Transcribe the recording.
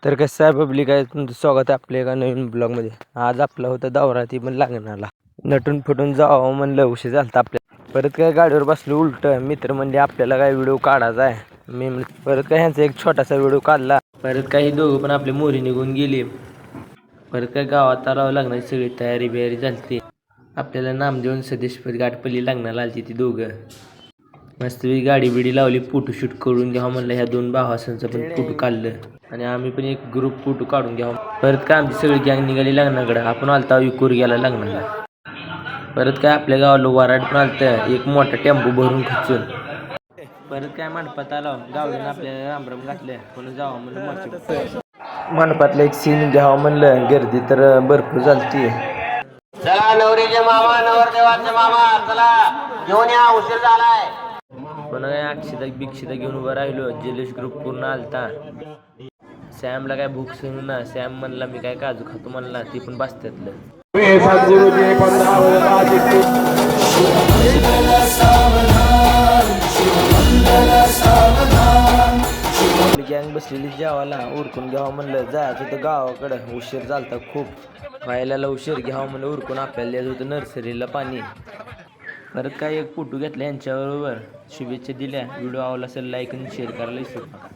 तर कसं आहे पब्लिक आहे, तुमचं स्वागत आहे आपल्या एका नवीन ब्लॉगमध्ये. आज आपला होता दौरा, ती पण लागणारला नटून फुटून जावं म्हणलं, उशीर झाला आपल्या. परत काय गाडीवर बसलो उलट, मित्र म्हणजे आपल्याला काय व्हिडिओ काढायचा आहे. मी परत काय ह्यांचा एक छोटासा व्हिडिओ काढला. परत काही दोघं पण आपली मोरी निघून गेली. परत काय गावात आलावं लागणार, सगळी तयारी बियारी झाली. आपल्याला नामदेव सदेशपत गाठपल्ली लागणार आली ती दोघं. मस्त गाडी बिडी लावली, फोटोशूट करून घ्यावं म्हणलं. ह्या दोन भावासांचा पण फोटो काढलं आणि आम्ही पण एक ग्रुप फोटो काढून घ्यावं. परत काय आमची सगळी गँग निघाली लग्नाकडं. आपण आलता विकूर गेला लग्नाला. परत काय आपल्या गावाला वराड पण आलतं, एक मोठा टेम्पो भरून खचून. परत काय मंडपात आलो, गावडून आपल्याला रामराम घातलं. पण जावं म्हणलं मंडपातलं एक सीन घ्यावं म्हणलं. गर्दी तर भरपूर झालती. चला नवरीचे मामा, नवरदेवाचे मामा, चला घेऊन या, उशीर झालाय. पण अक्षता बिक्षिता घेऊन उभं राहिलो. जलेश ग्रुप पूर्ण आलता. सॅमला काय भूक सहन ना. सॅम म्हणला मी काय काजू खातो म्हणला. ती पण बसत्यातलं गँग बसलेली जेवायला. उरकून घ्यावं म्हणलं. जायचं होतं गावाकडं, उशीर झालता खूप. व्हायला उशीर घ्यावं म्हणलं. उरकून आपल्याला द्यायचं होतं नर्सरीला पाणी. परत काय एक फोटो घेतला यांच्याबरोबर, शुभेच्छा दिल्या. व्हिडिओ आवडला असेल लाईक आणि शेअर करायला विसरू नका.